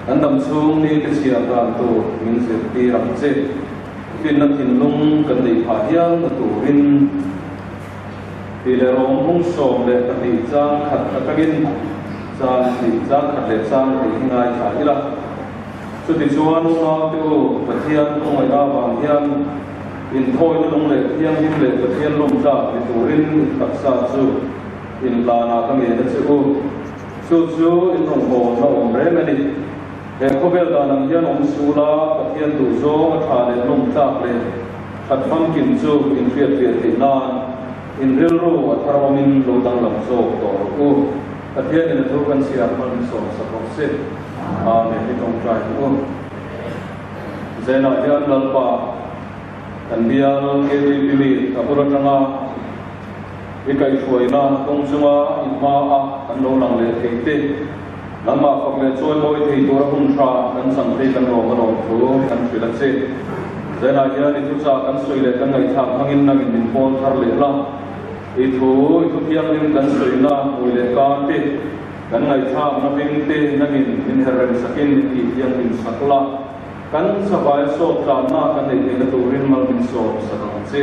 an dam chung ni te chia kan to min se ti ram che tin na tin lung kan dei pha hiang na turin ti le rom hung som le ka ti chang khat ka gin chang ti chang khat le chang ti ngai tha ila chu ti chuan na te o pathian ko ngai da wang hian in thoi na lung le hiang him le pathian lom ta ti turin taksa chu in la na ka me na chu chu in rong ho na om re mani he ko bel da nang hian om sula pathian tu zo tha le lom ta le khat phang kin chu in riat riat ti na in real ro atharwamin lo dang lam so to u pathian in thu kan sia man so sa se amen ni tong trai u zena hian lalpa kan bial ke bi apuratanga ikai thuaina tong chunga inma a kan lo lang le theite lama fakle choi moi thei tora hum tha kan sang thei kan ro ma ro thu kan thila che zena hian ni chu cha kan soi le kan ngai thang hangin nangin din pon thar le la i thu piang lim kan soi na moi le ka te kan ngai thang na bing te nangin min heran sakin i piang lim sakla kan sabai so ta na kan nei le turin mal min so sakang che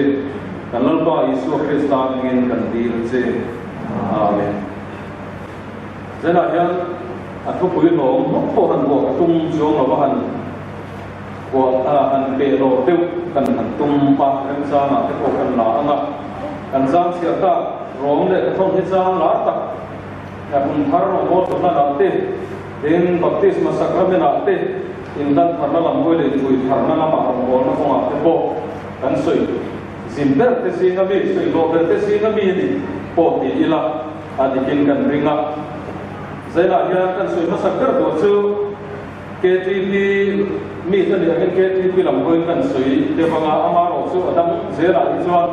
kan lalpa Yesu Krista ngin kan dir che amen zena hian athu pui no ko han ko tung jong lo han ko han pe lo teu kan tung pa kan sa na te ko kan la anga kan jam sia ta rong le thong he cha la tak ya pun thar ro bo to na te den baptisma sacrament te in dan pharna lam ko le chui pharna ma ro bo na ko ma te bo kan soi zimber te singa mi soi lo te singa mi ni po ti ila adikin kan ringa zena hian kan soi na sakar do chu KTV mi ta ni angin KTV lam ko kan soi te banga ama ro chu adam zela hi chuan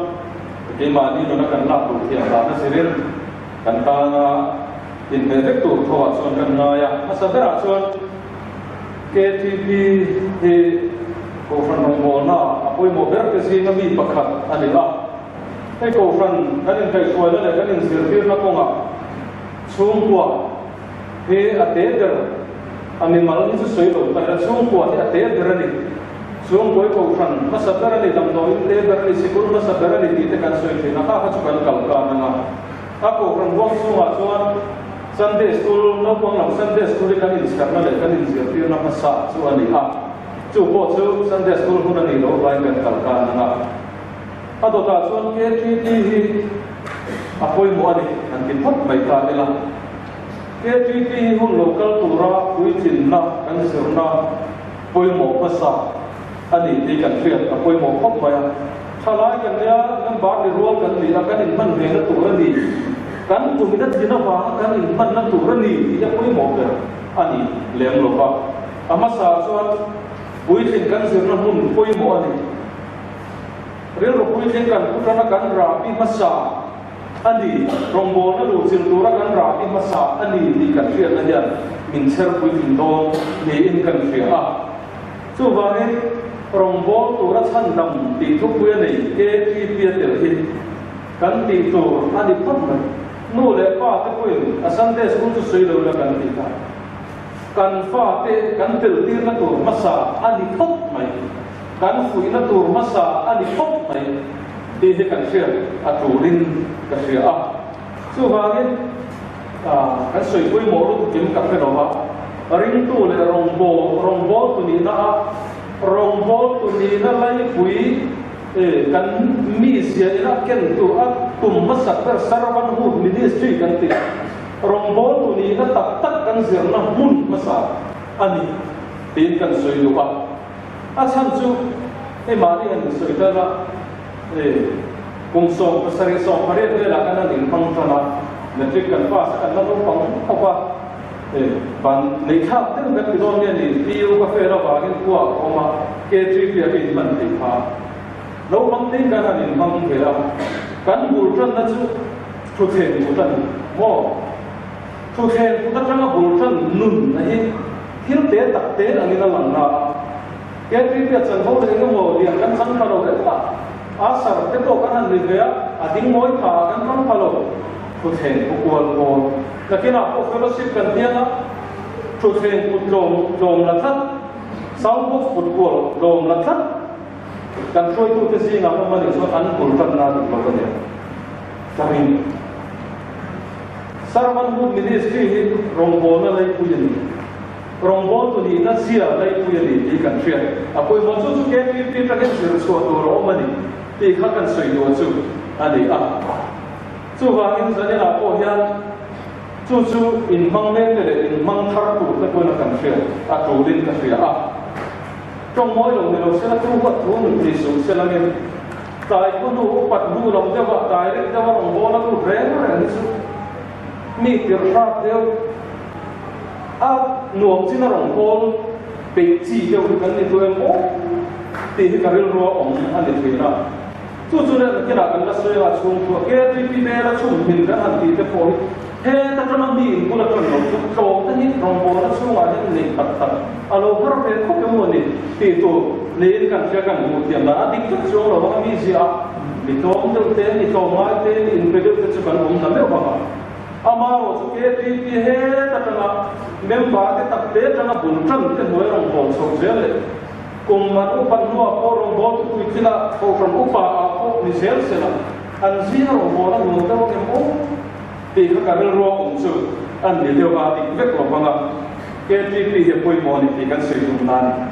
ke ma ni no na kan la tu thia da na sirin kan ta na in me vek tu thawa chuan kan na ya asabera chuan KTV he ko fan mo na apoi mo ber ke si na mi pakhat ani la ei ko fan kan in kai chuan le kan in sir tir na ko nga chung kwa he ate der ami mal ni soi lo ta chung kwa he ate der ni chung koi ko fan masabara ni dam do in te ber ni sikul masabara ni ti te kan soi the na ka chu kan kal ka na a ko fan wang chu ma chuan Sunday school no pang lam Sunday school kan in skar na le kan in sir tir na pasa chu ani ha chu po chu Sunday school hu na ni lo vai kan kal ka na ado ta chuan ke ti hi apoi mo ani an kin thot mai ta ela KTV hun local tura pui chin na kan sirna poi mo pasa ani ti kan fiat poi mo khop maya thalai kan ya kan ba ni rual kan ni la kan in man ve na tura ni kan tu mi na dina ba kan in man na tura ni ya poi mo ka ani lem lo ba ama sa chuan pui chin kan sirna hun poi mo ani rel ro pui chin kan putana kan ra pi masa ani rombo na lu sil tura kan ra pi masa ani di kan ria na ya min ser pui tin do ni in kan ria a chu wa ni rombo tura chan dam ti thu pui nei ke ti pi tel hi kan ti to ani pon na nu le pa te pui a Sunday school tu soi lo la kan ti ka kan fa te kan tel tir na tur masa ani thot mai kan fui na tur masa ani thot mai ti he kan ria a turin ka ria a chu wa ni kan soi pui mo lu kim ka pe lo ba ring tu le rombo tu ni na rombo tu ni na lai pui kan mi sia ina ken tu a tum masak per sarwan hu ministry kan ti rombo tu ni na tak kan zir na hun masa ani tin kan soi lu ba a chan chu ma ni an soi ta na kung so pasari so pare le la kan ning pang tana metric kan pa sa kan lo pang pa ban nei tha te ka ti don ne ni piu ka fe ra ba gen kwa ko ma ke tri pi a in man ti pha lo mang tin kan ning pang ke ra kan bul tran na chu thu the bu tan mo thu the bu ta tang bul tran nun na hi thil te tak te ang ina lang na ke tri pi a chan ho le mo lian kan sang pa lo le pa asar te to kan ni ve a ding moi tha kan pang pa lo thu the ku kwal ko lakina ko fellowship kan dia na trụ thuyền cột lồng là thắt sáu bút cột của lồng là thắt cần trôi tu cái gì ngắm mà để cho ăn cột trần là được bao nhiêu cho nên Sarvan Ministry rong bol na lai puyan rong bol tu ni na sia lai puyan ni kan tria apoi mo chu ke pi ta kan sir so to ro ma ni ti kha kan soi do chu ani a chu wa in zane la ko hian chu in mang me te in mang thar tu ta ko na kan tria a tu din ka tria a trong mỗi lòng người sẽ là tu vật tu mình thì sống sẽ là nghe tại có đủ vật đủ lòng cho vợ tại đấy cho vợ lòng bố nó đủ rẻ nó là như mi tiệt ra theo nuông chỉ là lòng bố bị chỉ theo cái này tôi em bố thì cái real raw ông anh để thấy ra chú này cái nào cần là soi là chung thuộc cái thì bé là chung hình cái anh thì cái phôi thế ta cho nó đi cũng là chuẩn lòng chung cái này lòng bố nó chung là những gì thật alo har pe ko ke mo ni ti to len kan sia kan mu tiam da dik tu so lo ma mi sia mi to ndo te ni to ma te ni in pe de chu kan um na me ba ama ro chu ke ti he ta ta mem ba ke tak te ta na bun tram ke noi rong ko so je le kum ma u pan no ko rong bo tu ti la ko from u pa a ko ni sel se la an zi ro bo na no ta ke mo ti ka ka ro om chu an ni de ba ti vek lo ba nga KTP hi poi mo ni ti kan sei tum nan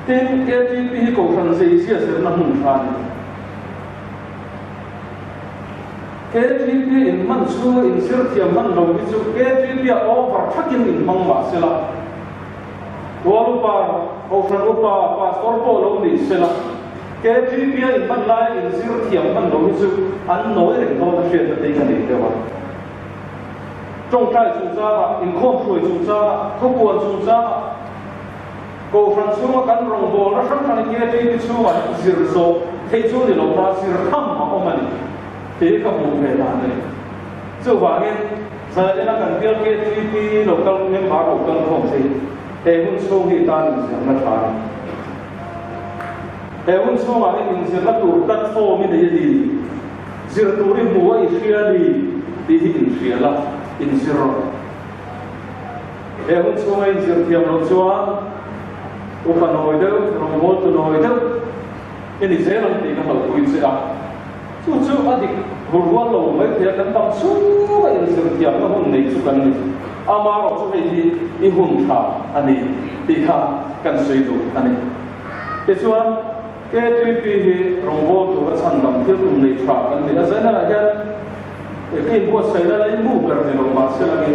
tin KTP hi ko san sei sia ser na hun than KTP in man chu in sir thiam man lo ni chu KTP a over thakin in mang ma sela wal pa o san upa pastor po lo ni sela KTP in man lai in sir thiam man lo ni chu an noi ren do na fiat te kan ni te wa trong trai chúng ta in khom khui chúng ta khóc buồn chúng ta cầu phần xuống cắn rồng bò nó sắp thành kia đi xuống và sir so thấy chú thì lòng ra sir thăm mà ông mình thế các bộ về làm này chú và nghe giờ đây là cần tiêu kia đi đầu công nên phá đầu công không gì thế hun xuống thì ta mình sẽ mất phá thế hun xuống mà mình sẽ mất tủ đất phô mình để gì sir tủ đi mua ít kia đi in kia là in zero e hun chung ai zir thiam lo chuan upa noi deuh rong bol tu noi deuh ini zelam ti ka hal kuin se a chu adik hurwan lo mai thia kan tam su in zir thiam na hun nei chu kan ni ama ro chu hei hi hun tha ani ti kha kan soi tu ani te chuan ke tri hi rong bol tu a chan dam thil tum nei tha kan ni a zana la hian cái buat saya là những bu kerja lòng mà sẽ là cái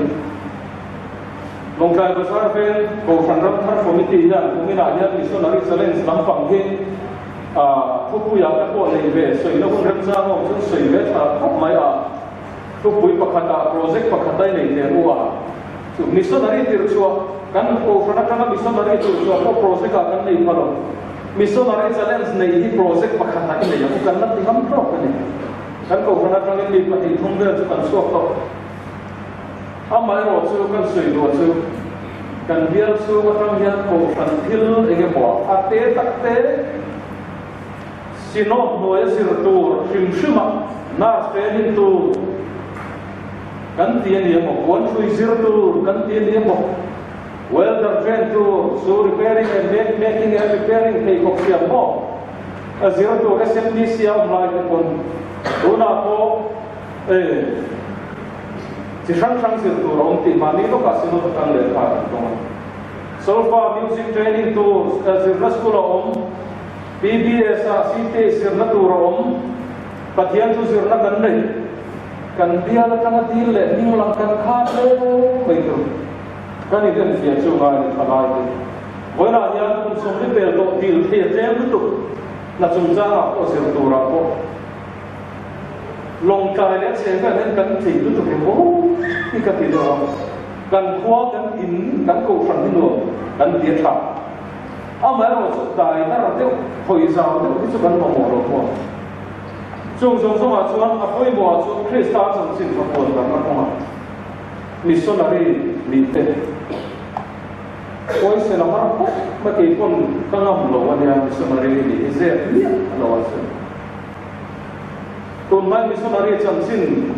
lòng trai của xã viên cầu sản phẩm thắt phổ mỹ nha cũng như là những missionary challenge làm phẳng cái phục vụ các bộ này về sợi nó cũng rất ra không chứ sợi về là không mấy phục vụ bậc hạt project bậc hạt đây này để mua missionary thì chua kan cầu sản phẩm missionary thì chua có project kan này mà rồi missionary challenge này thì project bậc hạt này cũng kan nanti ham pro kan này kan ko khana tang ni pa ti thong de chu kan suak to amai ro chu kan sui ro chu kan bial chu wa tang hian ko kan thil enge bo ate takte sino noya sir tu hrim shima na spelling tu kan ti ni mo kon chui sir tu kan ti ni mo welder train tu so repairing and making and repairing thei kok siam mo a zero tu SMD siam lai kon una ko chỉ sang sir tu rom ti mani to kasino tang le kha to solfa music training to sir school om PBS CT sir na tu rom pathian tu sir na kan nei kan dia la tang ti le ning lang kan kha le mai tu kan ni den dia chu ga ni khalai ti voi na ya kun som ni pel to til the tem tu na chung cha ko sir tu ra ko lòng cài lẽ sẽ phải nên cần chỉ tu thực hiện bố đi cần thì được cần khoa cần in cần cầu phần thì được cần tiền trả mấy rồi đại ta là tiêu hồi giáo tiêu cái số cần mỏ rồi qua chung mà chuan hồi mỏ chuan Christ ta chẳng xin pháp quân cần nó không à missionary đi tết ôi sẽ làm sao mà cái con tăng âm lộ anh em missionary đi dễ biết lộ anh tôn mai missionary chẳng xin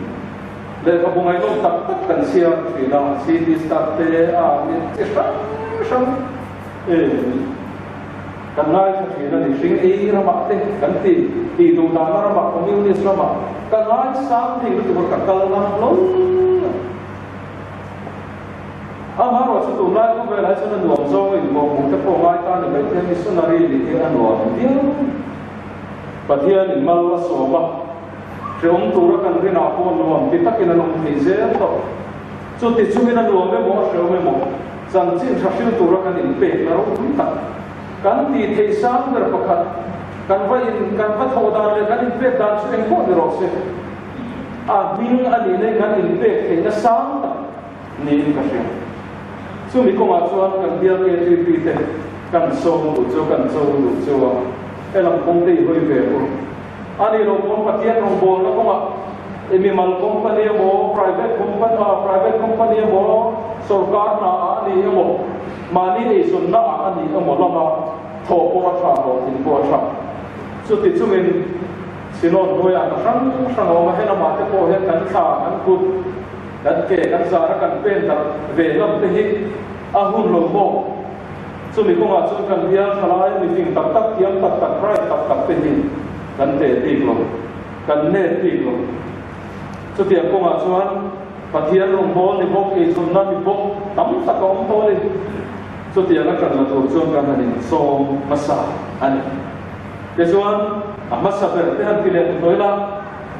le ka bungai no tak tak kan sia fina city start te a ni sham kan ngai sa fina ni sing e rama te kan ti du na rama communist rama kan ngai sam thi tu ka kal na lo amaro chu tu lai ko ve lai chu na nuam zo i mo mu te po ngai ta ni be te missionary li te an nuam dia pathian in mal la so ba trong tu ra kan rina ko nuam ti takin an om thei zel to chu ti chu hin an nuam me mo sheu me mo san chin tha shiu tu ra kan in pe na ro ni ta kan ti thei sang ber pakhat kan vai in kan pha tho da le kan in pe dan chu en ko ni ro se a ming ani ne kan in pe thei na sang ta ni ka she chu mi ko ma chuan kan bial ke ti pi te kan so du chu kan so du chu elam kong ti hoi ve ko ani lo kon patian rong bol na ko ma emi mal company mo private company mo sarkar na ani mo mani e sun na ani mo lama tho ko tha ro tin ko tha chu ti chu min sinon noi an sang o ma hena ma te ko he kan tha kan ku dan ke kan sa ra kan pen ta ve lam te hi a hun lo mo chu mi ko ma chu kan bia thalai mi ting tak tak tiam tak tak right tak tak te hi kan te ti lo kan ne ti lo chu tiam ko ma chuan pathian rong bol ni bok e sun na ni bok tam tak om to ni chu tiam na kan la tu chuan kan ani som masa ani ke chuan a masa ber te han ti le toi la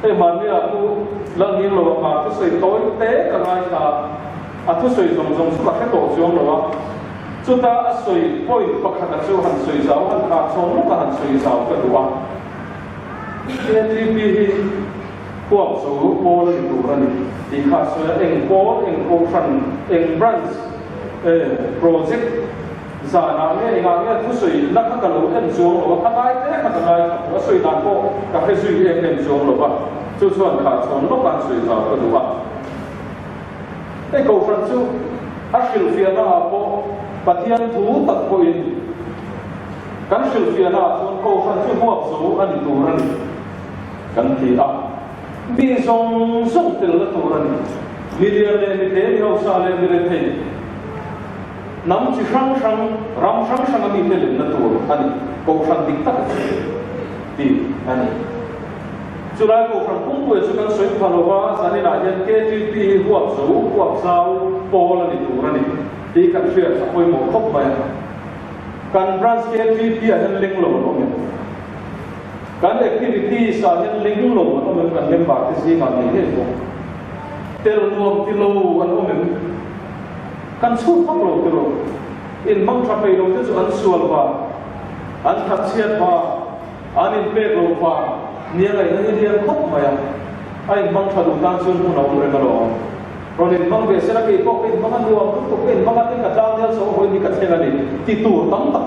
te man ni a ku lang ni lo ma tu sei toi te ka ngai ka a tu sei zong zong su ka ke to chuang lo wa chu ta a sei poi pakhat a chu han sei zau han ka chong lo ka han sei zau ka duwa KTP hi kuam so pol ni tu ran ti kha so eng pol eng ko fan eng branch project za na me nga me thu sui na ka ka lo en zo lo ka dai te ka dai ka sui dan ko ka he sui en zo lo ba chu chuan kha chon lo kan sui zau ka duwa te ko fan chu a shil fia na po pathian thu tak ko in kan shil fia na chon ko fan chu mo zo ani tu ran kan ti a bi song song tel la tu ran million le ni te ni ho sa le ni le the nam chi sang sang ram sang sang mi te le na tu ani ko fan dik tak ti ani chulai ko fan kung ko chu kan soi phalowa sani la yan KTP huap sau pol ni tu ran ni ti kan share sa koi mo khop ba kan branch KTP a han ling lo lo kan activity sa hin ling lo no men kan member ti si ma ni he ko tel nuam ti lo an o men kan su phak lo ti lo in mang tha pe lo te chu an sual ba an thak chiat ba an in pe lo ba nia lai na ni dian khop ma ya ai mang tha lu tan chun no re ma lo ro ni mang be se la ke ko ke mang nuam ko ke mang tin ka dang ya so ho ni ka thela ni ti tu tam tak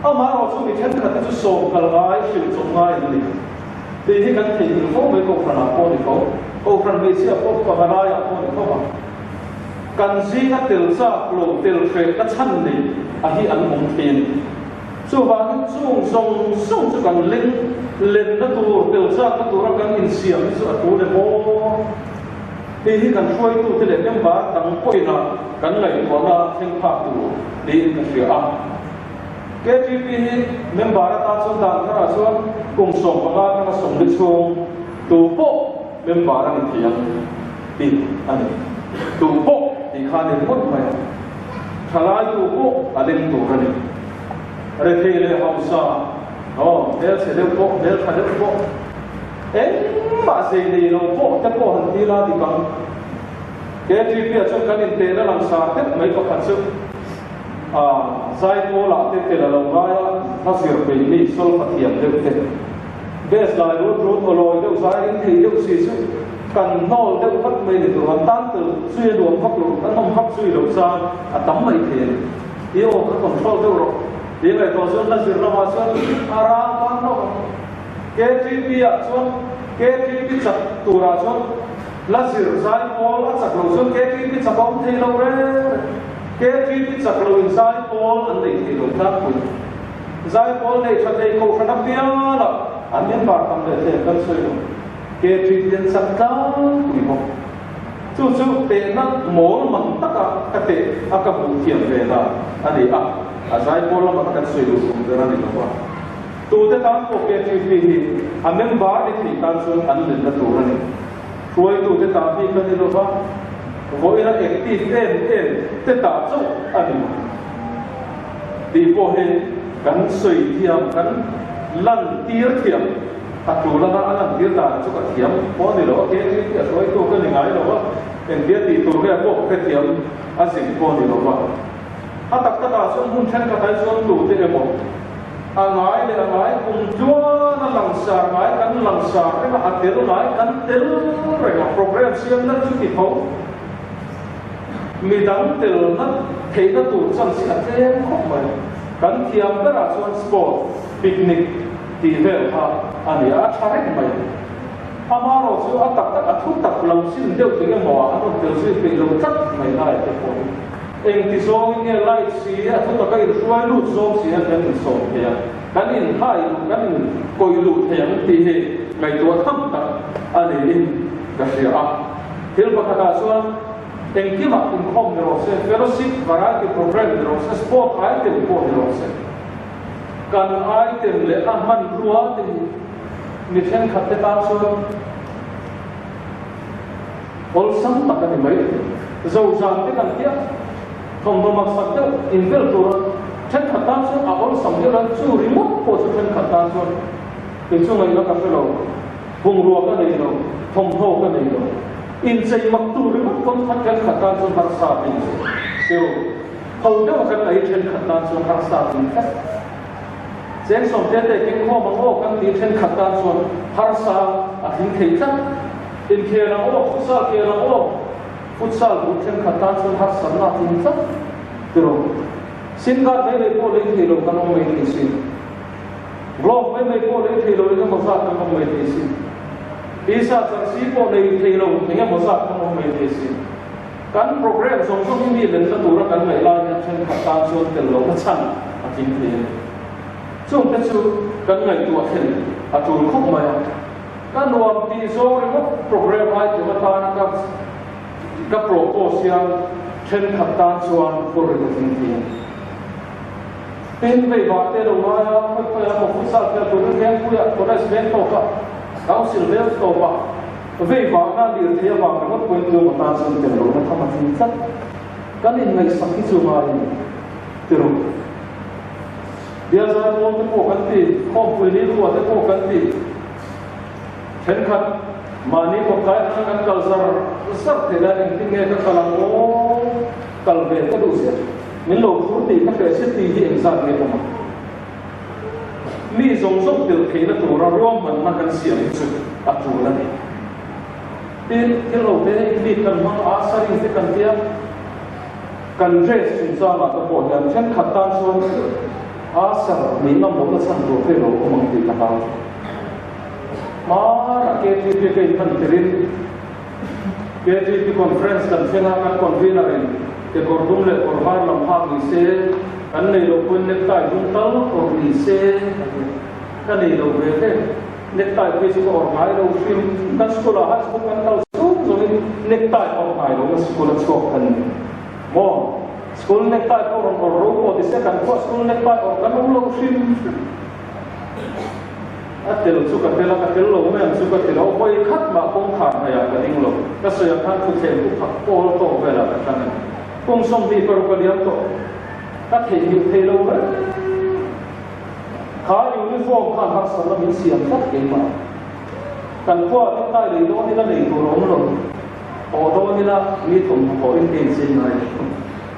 a ma ro chu mi then ka chu so kal ngai shil chu ngai ni te hi kan thei ni ko me ko phana ko ni ko phran me sia ko pa ga ya ko ni ko ba kan zi ka tel sa lo tel fe ka chan ni a hi an mong thin chu ba ni chung song chu kan len na tu tel sa ka tu ra kan in siam chu a tu le mo te hi kan shoi tu te le kem ba tang koi na kan ngai ko na theng pha tu ni ka sia a KTP member ta chon dan thara chuan kung som panga ka som le chung tu po member ani thiam ti ani tu po ti kha ne pot mai thalai tu po alin tu rani re the le hausa del se le po del kha le po ba se ni lo po ta po han ti la ti bang KTP a chon kan in te na lang sa te mai ko khan chu zai ko la te la lo ga ya ta sir pe ni sol pathiam de te bes la ro ro ko lo de zai in thi de si su kan nol de pat me ni tu han tan tu sui do phak lo an nom hap sui lo sa a tam mai the yo ka control de ro de le to so la sir na ma so ara kan no KTP a so KTP chak tu ra so la sir zai ko la chak lo so KTP chak om the lo re KTP chak lo in zai pol an nei thi lo ta ku zai pol nei tha dei ko khana pia la an men ba tam le te kan soi lo ke tri tian sak ta ni mo chu te na mol man taka ka te aka bu thiam ve la ani a zai pol la ma ka soi lu sum dera ni lo tu te tan ko ke tri hi a mem ba ni thi tan sun an len na tu ni ruai tu te ta bi ka ni lo ba ko ina active en te ta chu ani ti po he kan soi thiam kan lan tir thiam a tu la na lan tir ta chu ka thiam po ni lo ke tri ti ruai tu ka ni ngai lo ba en dia ti tu ke ko ke thiam a sing po ni lo ba a tak ta ta sun hun chen ka tai sun tu te mo a ngai le ngai kum chua na lang sa ngai kan lang sa ke ma a tel ngai kan tel re ma program siam na chu ti tho mi dang tel na thei na tu chan si a tlem khop mai kan thiam ta ra chuan sport picnic ti vel ha ani a tharek mai amaro chu a tak tak a thu tak lam sin deuh te mo a no tel si pe lo tak mai lai te ko eng ti song nge lai si a thu tak ai ruai lu song si a kan song he kan in hai kan in koi lu theng ti he ngai to tham tak ani in ka sia a thil pa kha chuan eng ki ma kum khom ni ro se fellowship variety program ni ro se sport item ko ni ro se kan item le a man ruwa ti mi then khat te ta chuan ol sam tak ani mai zo zan te kan tia thom no mak sak te in vel tur then khat ta chuan a ol sam te ran chu remote ko chu then khat ta chuan pe chu ngai la ka felo bung ruwa ka nei lo thom tho ka nei lo in sei mak tu remote kon khat kan khat ta chuan har sa bin se ho da ka nei then khat ta chuan har sa bin ka chen som te te king kho mang o kan ti then khat ta chuan har sa a hin thei tak in khe na o futsal ke na o futsal bu then khat ta chuan har sa na tin tak tiro sin ga me ko le thi lo kan me ti sin glove me ko le thi lo ni mo sa kan me ti sin isa chang si ko le thi lo ni mo sa kan me ti sin kan program song song ni len ta tu ra kan me la ya then khat ta chuan tel lo ka chan a tin thi chung te chu kan ngai tu a khen a tu khop mai kan nuam ti zo ri mo program ai tu ta na ka propose yang then khat ta chuan for the thing thi tin ve ba te lo ma ya ko ya mo futsal te tu ri yang ku ya ko da sven to ka council vel to ba ve ba na di the ba ka mo point tu ma ta sun te lo na thama tin sat kan in ngai sak ki chu ma ni te ro dia za mo te ko kan ti ko pu ni ko te ko kan ti then khat mani ko kai na kan kal sar te da in ti nge ka kalang o kal ve ka du se min lo fu ti ka ke se ti hi eng sa nge ma mi zong zong til ke na tu ra rom man na kan siam chu a tu la ni tin ke lo te ni kan ma a sa ri te kan tia kan dress sun sa la ka po yan then khat tan so asar ni nam mo la san ro fe lo ko mang ti ka ha ma ra ke ti ke kan tirin ke ti conference kan fena kan convener in ke kordum le korbar lam ha ni se kan nei lo kun nek tai jung tal ko ni se kan nei lo ve ke nek tai pe si ko or mai lo film kan skola ha ko kan tal su so ni nek tai or mai lo skola chok kan mo school nektai ko or ro di se kan ko school nektai or kan lo sim atel su ka tela ka tel lo me su ka tela o koi khat ma kong kha na ya ka ding lo ka so ya khan ku the ku phak ko to ve la ka kan kong som di ko ko liam to ka the hi the lo ba kha uniform khan ha sa la min siam tak ke ma kan ko nektai le do ni la nei ko ro lo o do ni la mi thum ko in ke sin mai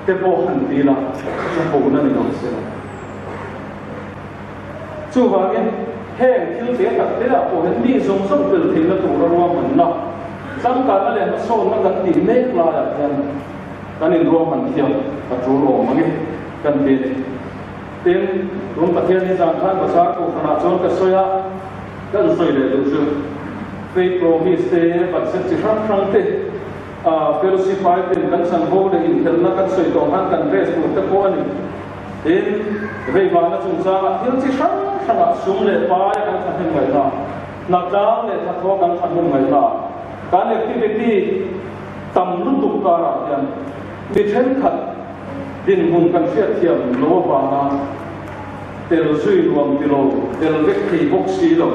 te po han ti la te po na ni no se chu ba ge he til te ta te la po hen ni zong zong bil thing la tu ra ro man na sam ka la le so na kan ti me la ya kan kan in ro man thiam ka chu ro ma ge kan be ten rum pa thian ni jang khan ba sa ko khana chon ka soya kan soi le du chu fe promise te bat se chi ram rang te fellowship item kan san ho de in tel na kan soi to han kan dress ko te ko ani in ve ba na chung sa hil chi sang sang sum le pa kan sa hen mai na nạp đá để thắt thô căn thành một ngày là cái activity tầm lúc tục cả là hiện bị thêm khát din hùng căn phiệt thiam lúa vàng tel suy luồng tel vết khí bốc xí lo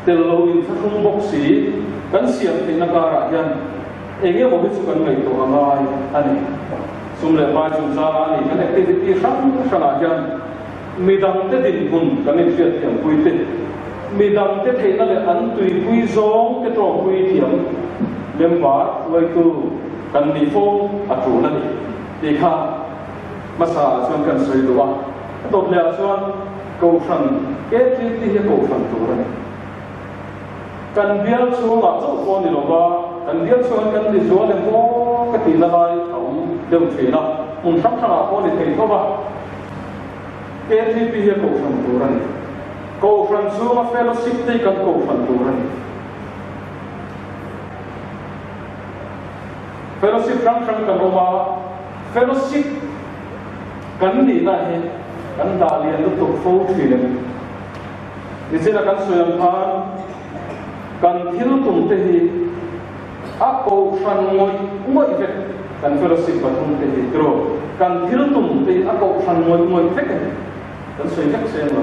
tel lâu in phát hung bốc xí căn xiêm thì nó cả là hiện anh em một chút căn ngày tổ hàng ngày anh xung lệ bài chúng ta anh cái activity sáng là hiện mi đăng thế din hùng căn phiệt thiam vui tết mi đăng thế thấy nó là ăn tùy vui gió cái trò vui thiam đem vả với tu căn đi phố à chủ này đi khá mà sao cho cần soi đồ tốt là cho cầu phần kết thì cầu phần chủ này cần biết số mà số con đi đâu cần biết số cần đi số để có cái tiền là lại ông đồng chí nào muốn sắp sang nào con đi thấy có vào kết thì cầu phần chủ này cầu phần số mà fellowship thì cần cầu phần chủ này fellowship răng cần mà fellowship kan ni na he kan da lian lu tu fo thri le ni se la kan soyam phan kan thil tum te hi a ko fan ngoi ve kan fellowship pa tum te hi tro kan thil tum te a ko fan ngoi ve kan soi jak se lo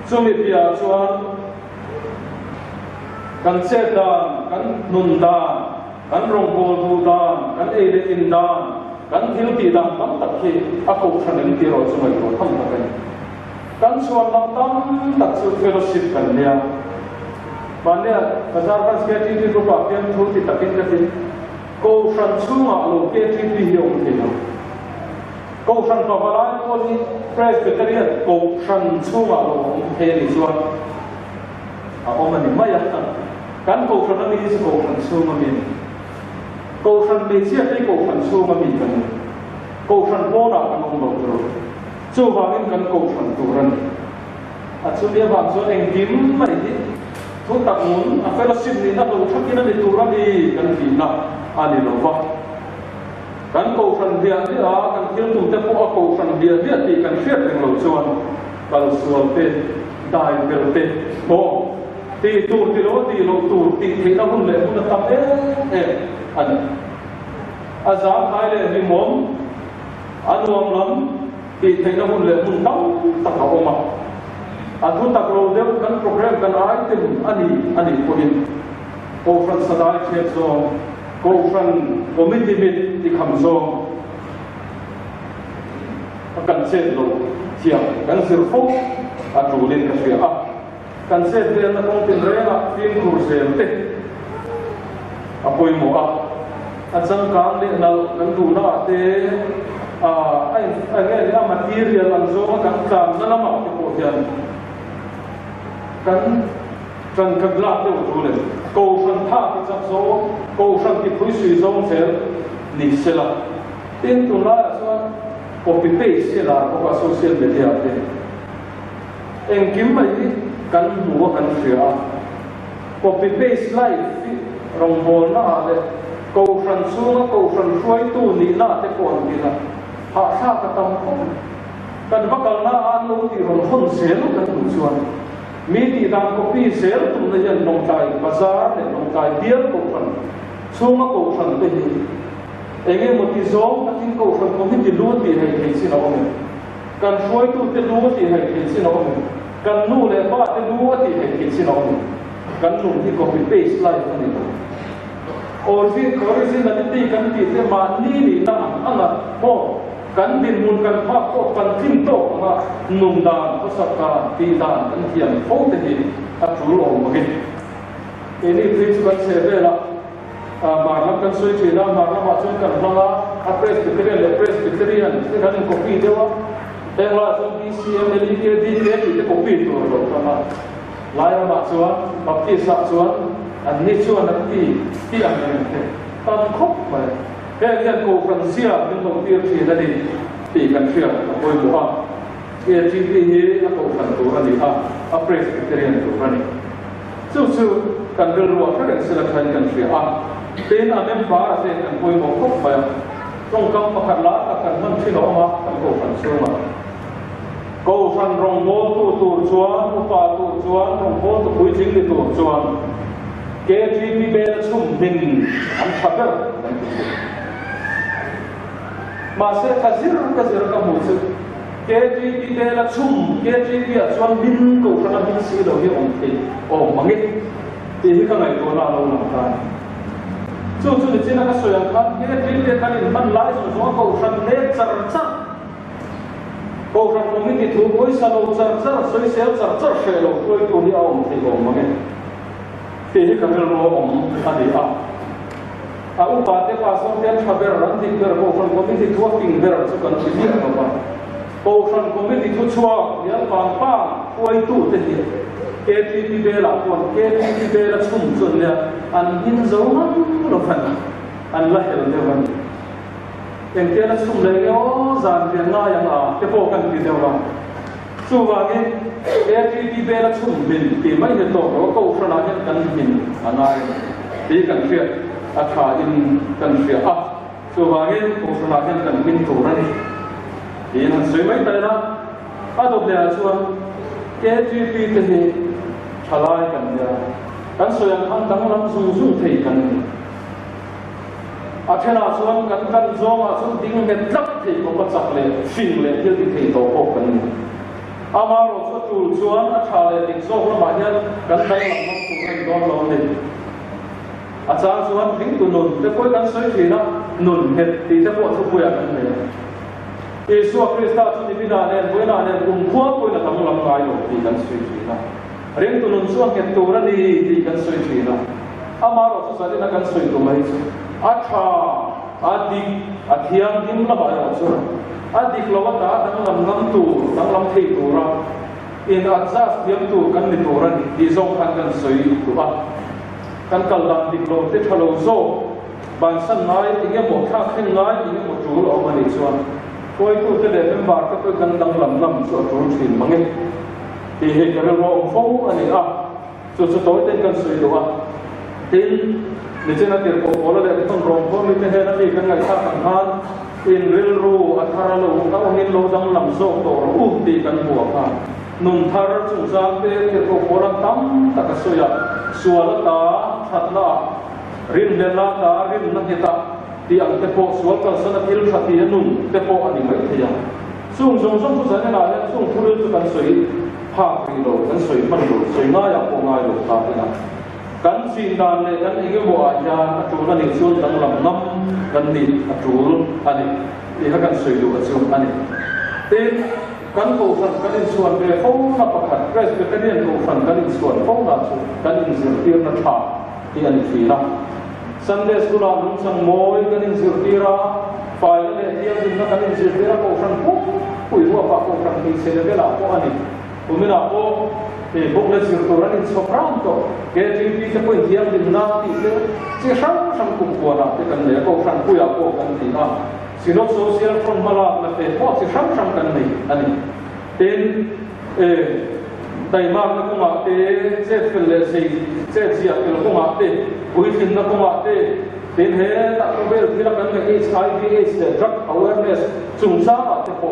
so mi pia chuan kan se da kan nun da kan rong bol du da kan e le in da kan thil ti dam tam tak khi a ko thanin ti ro chumai ro tham ta kan kan suan lam tam tak chu fellowship kan nia mania bazar kan ske ti ro pa pian thu ti takin ka ti ko san chuma lo ke ti ti hiong ti no ko san pa bala ko ni presbyterian ko san chuma lo he ni suan a o mani maya kan ko san ni is ko san chuma mi cầu phần bị chia cái cầu phần số mà mình cần cầu phần vô nào cần ông đầu rồi số vào nên cần cầu phần tụ rần số địa bàn số anh kiếm mày đi thu tập muốn fellowship này nó đầu thắt cái nó để tụ ra đi cần tìm nào đi đâu vậy cần cầu phần địa đi cần kiếm tụ tập của cầu phần địa thì cần phiết thành lầu xuân kalau xuân tê đại biểu tê bộ thì tụ thì lỗ tụ thì nó không lệ cũng là tập đấy anh azam hai lệ đi mồm anh uống lắm thì thấy nó một lệ một đau tất cả ông mà thu tập rồi nếu cần program cần ai tìm anh đi phụ in cầu phần sa đại thiệt rồi cầu phần commitment thì khăm rồi cần xét rồi thiệt cần xử phúc chủ lên cái chuyện cần xét về nó không tiền rẻ là phim cruise xem apoi mo achang kang le nal kan du na te ai nge dia material ang zo kan kam na lama te ko hian kan la te u le ko san tha ti chak zo ko san ti phui sui zo sel ni sela tin tu la so copy paste sela ko social media te en kim mai kan du kan ria copy paste live rong bol na le cầu phần xuống cầu phần suối tu nị na te còn gì là họ sao cả tâm không cần bắt đầu na ăn lâu thì còn không xéo cần cũng xuân mi thì đang có pi xéo tụi nó nhận nông tài bazar để nông tài tiếc cầu phần xuống cầu phần thế gì anh em một tí gió các tin cầu phần có biết gì luôn thì hay thì xin ông cần suối tu te luôn thì hay thì xin ông cần nu le ba te luôn thì hay thì xin ông cần nu thì có bị base lại này origin là cái kan ti te ma ni na ana ko kan din mun kan pha ko kan tin to ma num dan ko sakka ti dan kan hian fo te hi a chu lo ma ge ini principle se ve la ma la kan soi chi na ma la ma chon kan la a presbyterian se kan ko pi dewa te la so BCM li ke di te ko pi to lo ma lai ma chuan baptist sa chuan anh ấy chưa nắm thì anh ấy thế tâm khóc mà cái nhân cổ phần xia nhưng đầu tiên thì gia đình thì cần chuyện hồi bữa thì chỉ vì là cổ phần của anh ấy presbyterian của anh ấy sự cần đưa ruột các định sự là thành cần chuyện tên anh em phá là tên cần hồi bữa khóc mà trong công mà khát lá các cần hơn khi đó mà cần cổ phần xưa mà câu san rong bố tu chuan upa tu chuan rong bố tu bùi chính đi tu chuan kế truy bị bê chung mình ăn thập đó mà sẽ khá dữ cả một sự kế truy bị bê là chung kế truy bị chuan bin câu san là bin sĩ đầu hiệu ông thì mà nghe thì cái này tôi nào lâu lắm ta chú thì chỉ là cái số lượng khác kế truy bị cái này mình lại rồi câu san nét chặt chặt câu san của mình thì thu bối sa lâu chặt chặt soi xéo chặt chặt xé lâu tôi đi ông thì mà nghe thì cái này là ông anh đi upa te pa so te thaber ran dik ber ko san ko mi ti thua king ber chu kan chi ni ma ba ko san ko mi ti thu chua ya pa koi tu te hi ke ti be la ko ke ti be la chum chun ya an hin zo man lo phan an la hel de wan en te la chum le yo zan de na ya na te po kan ti de wa chu wa ge ke ti be la chum bin ti mai de to ko san na kan bin anai ti kan fiat akha in kan fia so wangin ko sona kan min tu rani in soi mai ta na adop le chuan ke ti te ni thalai kan ya kan soyang han dang lam zu thei kan athena chuan kan zoma chu ding me tlak thei ko pa chak le fin le thil ti thei to ko kan amaro chu tul chuan atha le dik zo ma hian kan dang lam tu kan don lo le achang chuan thing tu nun te koi kan soi thina nun het ti te po thu puya kan ne Yesu Krista chu ni bina ne boina ne khua koi na tam lam ngai lo ti kan soi thina ren tu nun chuan het tu ra ni ti kan soi thina amaro chu sa na kan soi tu mai chu atha adi athiam him la ba yo chu adi klawata dang lam ngam tu dang lam thei tu ra in adjust diam tu kan ni tu ra ni ti zong kan soi tu ba kan kal dang dik lo te thalo zo ban san ngai inge mo tha khen ngai inge mo tu lo ma ni chuan koi tu te le member ka ko kan dang lam chu tu thin mangi ti he ka ro fo ani chu toi ten kan soi do tin ni chena tir ko ola le tong rong ko mi te he na ni kan ngai tha kan han in ril ru athara lo ka ongin lo dang lam zo to ru ti kan buwa ka nun thar chu sang te tir ko ola tam ta ka soya suala ta thatna rin dela ta rin na hita ti ang te po sual ka sana til thati nun te po ani mai thia sung chu zane na le sung thuril chu kan soi pha ri lo kan soi man lo soi nga ya ko nga lo ta na kan sin dan le kan inge bo a ya atu na ni chu dang lam nam kan ni atu ani ti ha kan soi lo chu ani tin kan ko san kan in suan be phong na pakhat presbyterian ko san kan in suan phong na chu kan in zir tir na tha ti ani fi na Sunday school an sang moi kan in zir tira fai le dia din na kan in zir tira ko san pui ru pa ko san ti se le la ko ani umina ko e bok le zir to ran in sopranto ke ti te ko diam din na ti le chi sang kum ko na te kan le ko san pui a ko kan ti na sinop social from malak na te po si sam kan nei ani ten dai mar na ko ma te che fel le sei che zia pel ko ma te bui tin na ko ma te ten he ta ko bel phila kan ne HIV AIDS drug awareness chung sa te po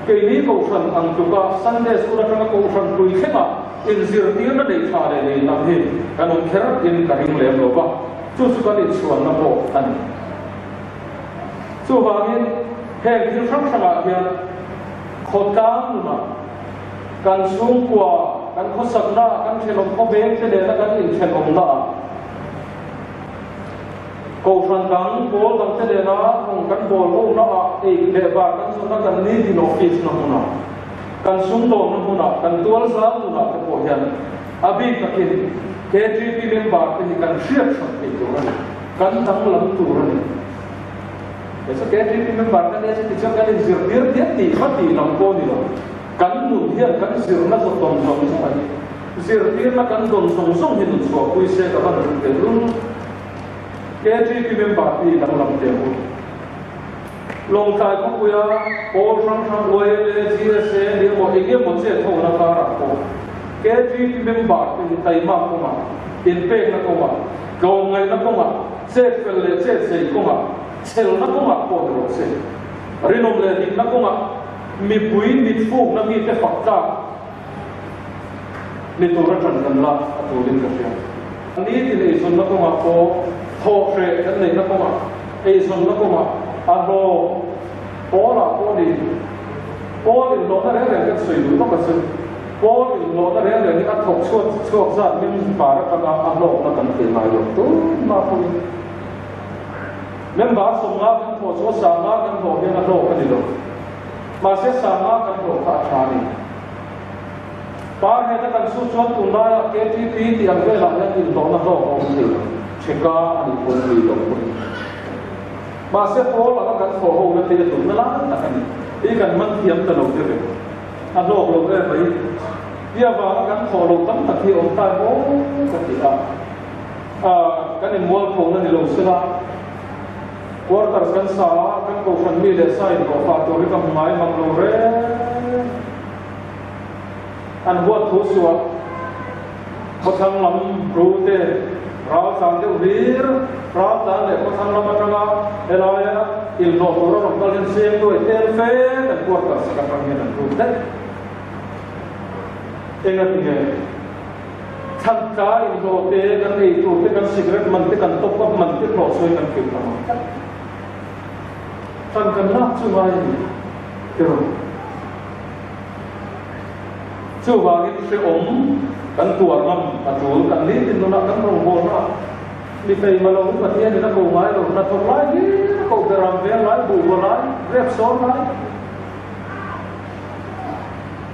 ke ni ko san ang tu ka Sunday school na ko san tui khema in zir tir na dei tha le ni na he kan on kher in ka ring le lo ba chu su ka ni chuan na po ani so wangin heng thil sang sanga hian khotang ma kan sung kwa kan khosak na kan thelom ko bek te le na kan in thelom na ko san dang bol dang te le na hong kan bol lo na e le ba kan sun na kan ni din office na huna kan sung do na huna kan tual sa na te po hian abi takin KGP member te kan share sa te to kan dang lam tu ran Eso que es el primer parte de ese ticho que le zirdir dia ti mati lampo ni lo kan nu dia kan zirna so tom tom sa zirdir na kan don song song ni so pui se ka ban te run ke ji ki mem parti dang lam te ho long tai ko kuya o sang oi le ji se ni mo ige mo se tho na ka ra ko ke ji ki mem parti tai ma ko ma in pe na ko ma go ngai na ko ma se pel le se ko ma sel na ko ma ko ro se rinom le dik na ko ma mi pui mi phuk na mi te fakta ni tu ra tran kan la atu din ka sia ni ti le son na ko ma ko tho tre kan nei na ko ma e son na ko ma a ho ola ko di Paul in Lord Rare kan sui du no ka sui Paul in Lord Rare ni ka thok chuak za min pa ra ka a lo na kan te mai lo tu ma ko men ba som nga kan tho so sa nga kan tho he na lo ka di lo ma se sa nga kan tho ka tha ni pa he na kan su chuan tu na ya ke ti ang ve la ya in lo na lo ko ti cheka ani ko ni lo ko ma se Paul la kan tho ho na te tu na la na kan ikan man thiam ta lo de a lok lo e bai ia wa kan tho lo tam ta thi om ta bo ka ti kan in mol ko na ni lo sila quarter kan sa kan ko fan mi le sai ko fa to ri kam mai mang lo re an huat thu suwa ko thang lam ru te ra sang de vir ra ta le ko thang lam atanga elaya il no ro ro ka len sem do tel fe kan quarter sa ka pang yan ru te enga tinge thang ka il no te kan ei tu te kan cigarette man te kan top up man te no soi kan kim ta thang kan na chu mai te ro chu wa ni se om kan tuar ngam atul kan ni tin no na kan ro bo na mi fei ma lo ma tie ni na ko mai lo na to lai ni ko beram ve lai bu bo lai rep so lai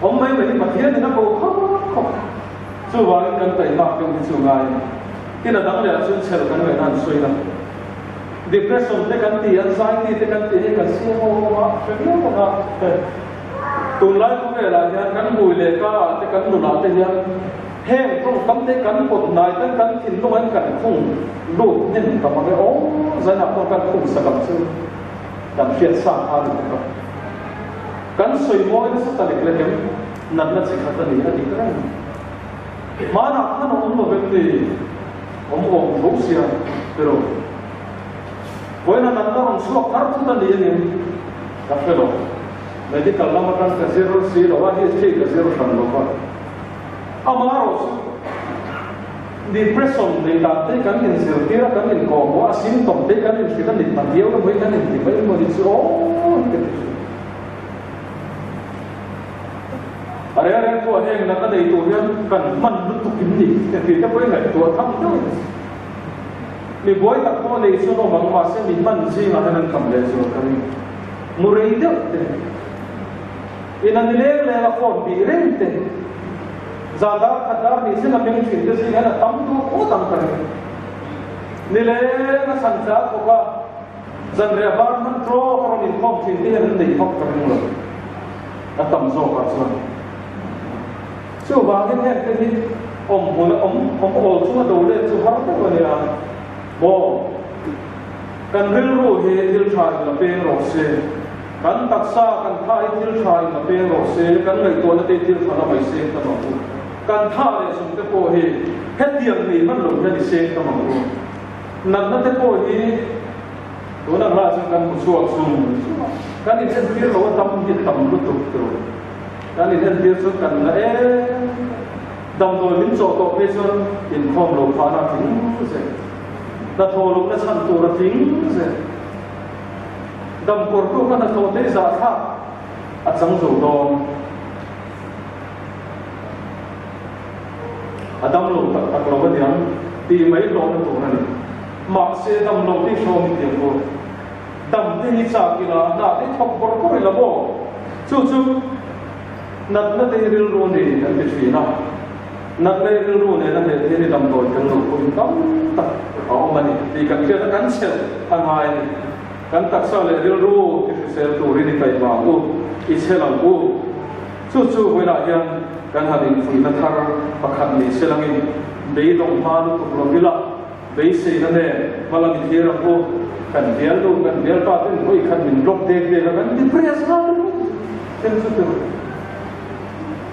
om mai mai ma tie ni na ko ko chu wa ni kan tai ma kyong chu ngai tin na dang le chun chel kan ve nan soi na depression te kan ti anxiety te kan ti kan si ho ma fe ni ko na tun lai ko ve la ya kan bui le ka te kan nu na te ya heng trong cấm thế cắn cột nai tới cắn thìn lúc anh cắn khung đột nhiên cầm cái ố giải nạp trong cắn khung sạc cầm sư làm chuyện sang hai được không cắn sôi môi nó sẽ ta lịch lên kém nằm nó chỉ khát đi là đi cái này mà nạp nó ông nó bên gì ông thấu xia rồi với nó nằm nó ông suộc cắt chúng ta đi như gặp cái đó mấy cái cần làm một cái zero xí đó là hết cái zero phần đó amaros depression de ta te kan in sirtira kan in ko wa symptom te kan in sikan in pandiao no mai kan in ti bai mo ni so are ko heng na ka dei tu rian kan man lu tu kin ni ti ta bai ngai tu tham tu ni boy ta ko nei so no mang ma se min man ji ma han kam le so kan murei de ina ni le la ko bi rente ज़्यादा खतर नीचे न मिल फिर से है ना तम तो वो तम करें नीले न संचार होगा जनरे बार मन ट्रो करो निकम फिर से नहीं हक करें लोग न तम जो कर सुन जो बाकी है कि om ol chu do le chu har ko ne a bo kan ril ru he dil thai la pe ro se kan taksa kan thai dil thai la pe ro se kan ngai to na te dil thana mai se ta ma ku kan tha le sum te ko he het diam ni man lo na di se ta ma ku nan na te ko hi to na ra sang kan ku suak sum kan ni chen pir lo tam ki tam lu tu tu kan ni chen pir su kan na dam do min so to pe son in khom lo pha na thing se na tho lo na chan tu ra thing se dam kor tu na to te za tha a chang zo don adam lo tak lo ba diam ti mai lo na tu na ni ma se dam lo ti so mi tiam ko dam te ni cha ki la na te thok bor ko la bo chu chu nat na te ril ro ni an te fi na nat le ril ro ne na te ni dam do kan lo ko tam ta au ma ni ti kan che kan sel an mai ni kan tak sa le ril ro ki sel tu ri ni kai ma u I selang u chu chu wela hian kan hadin fui na thar pakhat ni selangin bei dong ma lu tu lo bila bei se na ne malang hira ko kan dial lu kan dial pa tin hoi khan min lok de de kan di press na lu ten su tu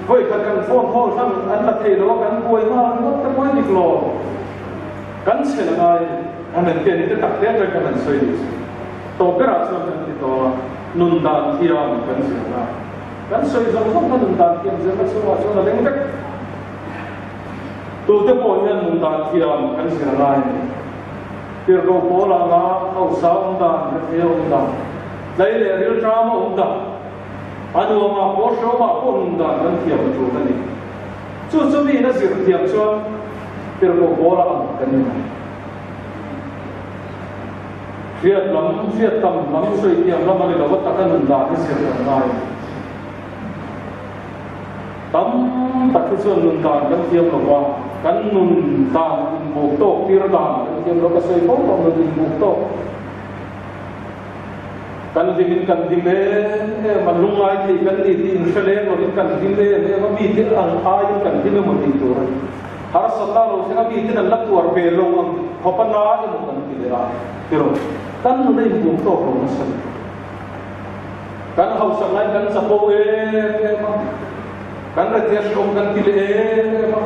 hoi kan phone call sang an la thei lo kan koi ma no ta koi dik lo kan selangai an ke ni ta tak te kan soi ni to pera chuan kan ti to nun dan thiam kan sia na kan soi zong zong kan nun dan thiam zel kan suwa chuan a leng vek tu te pawh hian nun dan thiam kan zir lai tir ro pawl anga au sa dan ka thei dan lai le ril drama dan anu ma po sho ma po nun dan kan thiam chu tani chu mi na zir thiam chuan tir ro pawl ang kan ni Fiat tam lam soi tiam lam ani lo ta kan nun dan ni zir lai tam tak chuan nun dan kan thiam lo wa kan nun dan in buk to tir dan kan thiam lo ka soi po to nun in buk to kan dingin kan dingle man lungai ti kan ni ti inshale lo kan dingle ma mi ti ang ai kan dingle mo ti tur har salla lo se mi ti nan lak war pe lo ang khopana e mo kan ti ra tiro kan nun in buk to ko san kan hau sangai kan sapo e ma kan ra tia shom kan ti le ma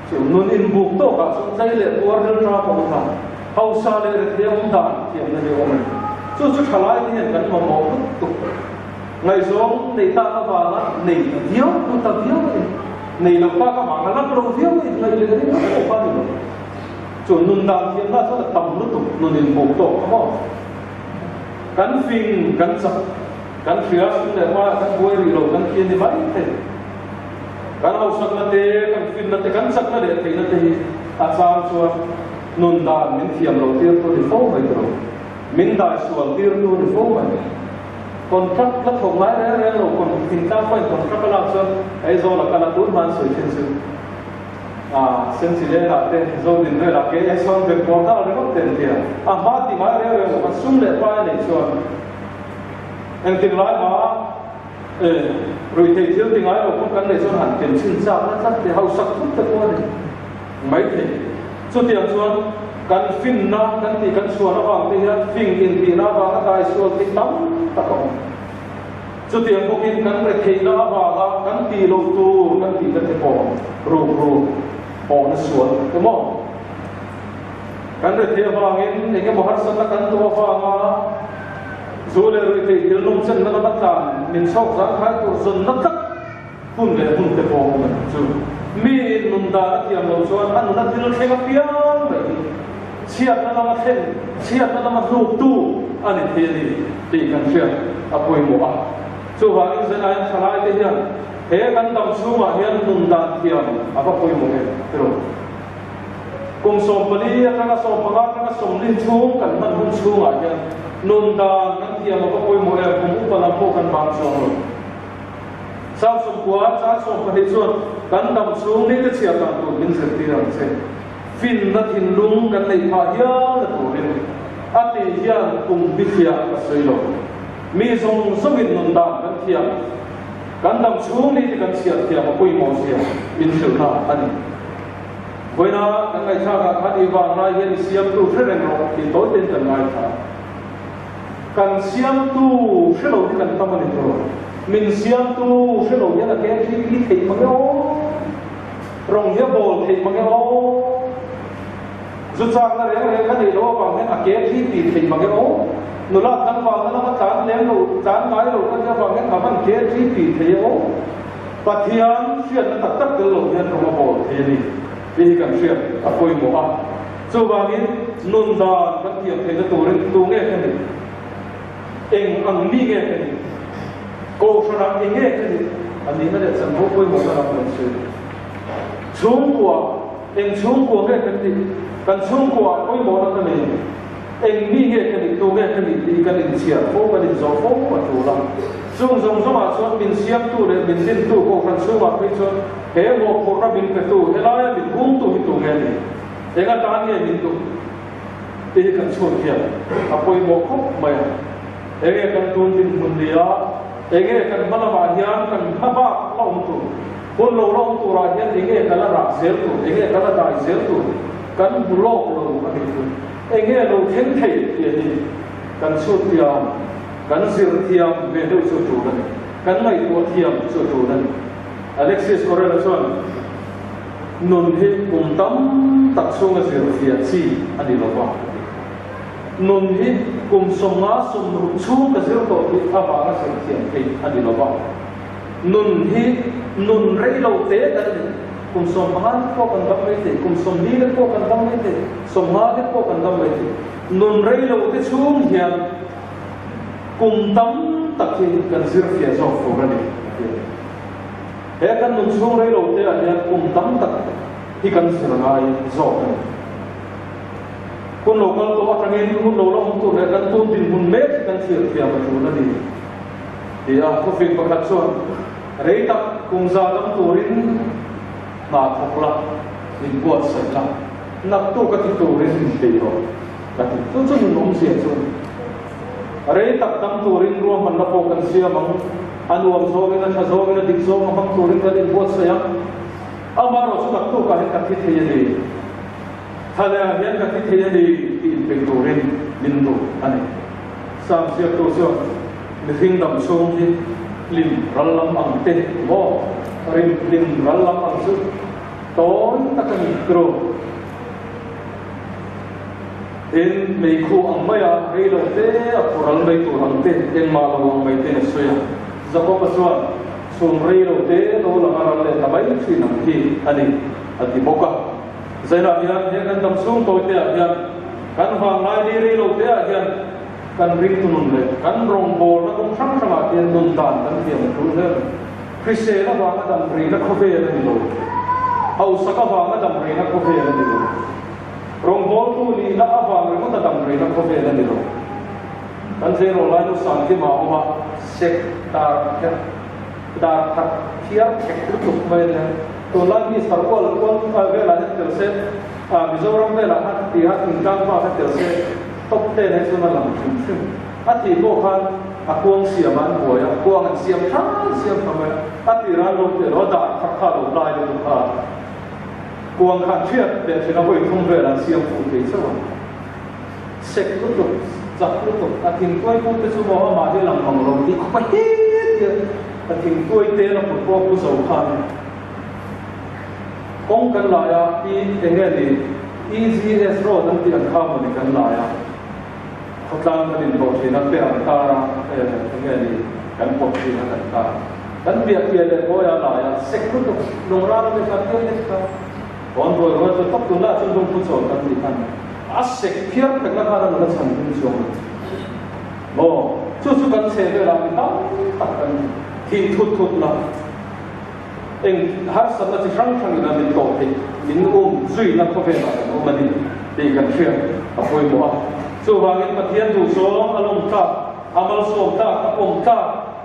chu nun in buk to ka so sai le war ra mo ta hau sa le tia um dan tiam na le om chu thalai ni kan mo mo tu ngai zong nei ta ka ba la nei dio tu ta dio nei lo pa ka ma la pro dio ngai le ni ko pa ni chu nun dan tiam na chu tam lu tu nun in buk to mo kan fin kan sa kan fia sun le ma kan boi ri lo kan kien ni mai te kan au sak na te kan fin na te kan sak na le te na te a sam chu nun dan min thiam lo tir tu ni fo mai tro min dai sual tir tu ni fo mai contract la thong lai re lo kon tin ta ko contract la chu ai zo la kala tu man soi chen su sen si le la te zo din re la ke ai son de ko da re ko ten dia ma ti ma re ma sum le pa ne chu en tin lai ma rồi thầy thiếu tiếng nói là không cần để cho hẳn tiền xin sao nó chắc thì hậu sắc phút tất qua này mấy thầy số tiền xuống cần phim nó cần thì cần xuống nó vào thì phim tiền thì nó vào nó tài xuống thì tắm ta không số tiền có khi cần để thầy nó vào cần thì lâu tu cần thì cần thì bỏ bỏ nó xuống đúng không cần để thầy vào cái cái một hạt sân nó cần tu vào dù là rồi thì thiếu nông dân nó bắt đầu mình sốc giá khai của dân nó thấp phun về phun để bỏ mình chứ mi nông ta thì làm đâu cho anh nó thiếu thêm cái tiếng vậy chiết nó làm thêm chiết nó làm lục tu anh ấy thì cần chiết à quay mua chú vào những dân anh trả lại thế nhá thế căn tầm số mà hiện nông ta thì à có quay mua hết rồi cùng sòng bali các sòng bạc các sòng linh chung cần mình hung chung à chứ nun da kan tiam ko koi mo e kum pa lam po kan ban song sao sum kwa cha song pa he chuan kan dam chung ni te chia kan tu min se ti ram se fin na thin lung kan nei pha ya na tu rin ati hian kum bi khia ka sei lo mi song songin nun da kan tiam kan dam chung ni te kan chia tiam ko mo sia min se na ani koina kan ngai tha ka khani wa na yen siam tu theren ro ti to ten kan ngai tha kan siam tu shelo kan tamani ro min siam tu shelo ya la ke thi thei ma o rong ya bol thei ma o zu chang na re kan ni lo ba me a ke thi ti thei ma o nu la kan wa na ma tan lem lo tan mai lo kan ya ba me ka ban ke thi ti thei o pathian sian na tak tak lo ya ro ma bol thei ni vi kan sian a koi mo a chu ba ni nun da kan tiam thei na tu rin tu nge kan ni eng ang mi nge kan ko shara eng nge kan ani na de chan ho koi mo na kan se chung kwa eng chung kwa nge kan chung kwa koi mo na kan eng mi nge kan tu nge kan ti kan in sia ho kan in zo ho ma tu la zong ma so min siam tu le min din tu ko kan su ma pe cho he mo ko na bin pe tu he la ya bin hum tu hi tu nge ni enga ta nge min tu ti kan chu kia a koi mo ko mai ege kan tun din mundia ege kan malama hian kan haba laum tu pun lo laum tu ra hian ege kala ra sel tu ege kala dai sel tu kan bulok lo ani tu ege lo then thei ye ni kan su tiam kan sir tiam ve do su tu dan kan mai tu tiam su tu dan Alexis Correa chuan nun hi kum tam tak sunga sir tia chi ani lo ba nun hi kum songa sum ru chu ka zir to ti aba nga se thiam thei ani lo ba nun hi nun rei lo te kan kum som han ko kan dam mai te kum som ni le ko kan dam mai te som ha le ko kan dam mai te nun rei lo te chung hian kum tam takhi kan zir fia zo fo ra ni he kan nun chung rei lo te hian kum tam tak hi kan sir ngai zo kan kun lokal to atangin hun lo long tu le kan tu din hun me kan sir fia ba tu na ni dia ko fin pakhat chuan rei tak kung za lam turin ma thokla in buat sai la nak tu ka ti turin te ho ka ti tu chu nun om sia chu rei tak tam turin ro man na po kan sia mang anuam zo na tha zo na dik zo mang turin ka in buat sai amaro chu nak tu ka he ka ti the ye thala hian ka ti the ye in pe turin min tu ani sam sia tu so living dam song hi lim ralam ang te mo lim ralam ang su ton takani kro en mei khu ang maya reilo te apural mei tu ang te en ma lawang mei te soya zako paswan sum reilo te no langaral le tabai chi nam hi ani ati boka zaira hian he kan dam sung to te hian kan hang lai ni reilo te hian kan ring tu nun le kan rong bol na kong sang sama tian nun dan kan tiang tu le krise na ba na dam ri na khobe na ni lo au saka ba na dam ri na khobe na ni lo rong bol tu ni na aba ri na dam ri na khobe na ni lo kan se ro lai nu sang ki ma ma sek tar dar thak thia khek tu tu mai le to la ni sar ko kon ve la tel se mizoram ve la hat ti hat in kang pa tel se top ten hay số làm chung thì cô khan quang xiêm ăn bồi quang ăn xiêm tham ấy thì ra lúc để nó đạt khắc khá đủ lại được quang khan chuyện để cho nó会thông về là xiêm phụ thế sao sek lúc tục giặc lúc tục thì tôi cũng cái số mỏ mà đi làm bằng lòng thì không phải hết thì tôi tên là một cô cũng giàu khan công cần lại thì cái này easy as road anh tiền kham mà cần lại khotang kan in bo thina pe an tara ngeni kan pok thina kan ta kan bia pia le boya la ya sekku to nora le kan te le ka on boy ro to top tu la chung dong pu so kan ni kan a sek pia pe la ka na chan ni so mo chu kan se le la ta ta kan thi thut la eng har sam na chi rang thang na min to te min zui na ko ve la no ma ni ti kan thia a poi mo so wangin pathian tu so alom ta amal so ta om ta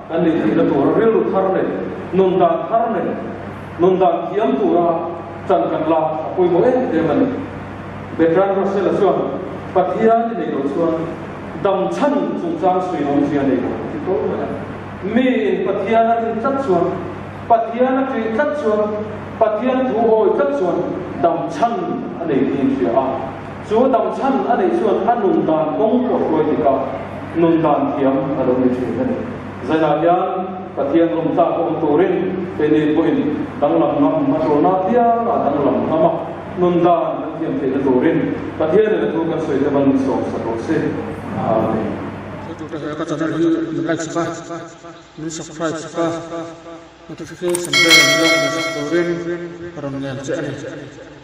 kan ni ti la tu ril thar ne nun dan thiam tu ra chan kan la poi mo de man betran ro se la so pathian ni ro so dam chan chung chang sui nom sia ne ko ti to mi pathian in chat so pathian ti chat so pathian thu hoi chat so dam chan ane tin sia chúa đam chân ở đây chúa ăn nung đàn công của tôi thì cả nung đàn thiam ở đâu như thế này giờ nào nhá và thiên công ta công tu rin về đây bồi đang làm năm mà chỗ nào tia là đang làm năm mà nung đàn thiam thì là tu rin và thiên là tu cái sợi để bằng sổ sạch sẽ amen các channel như like subscribe notification bell yang subscribe rin para mengenai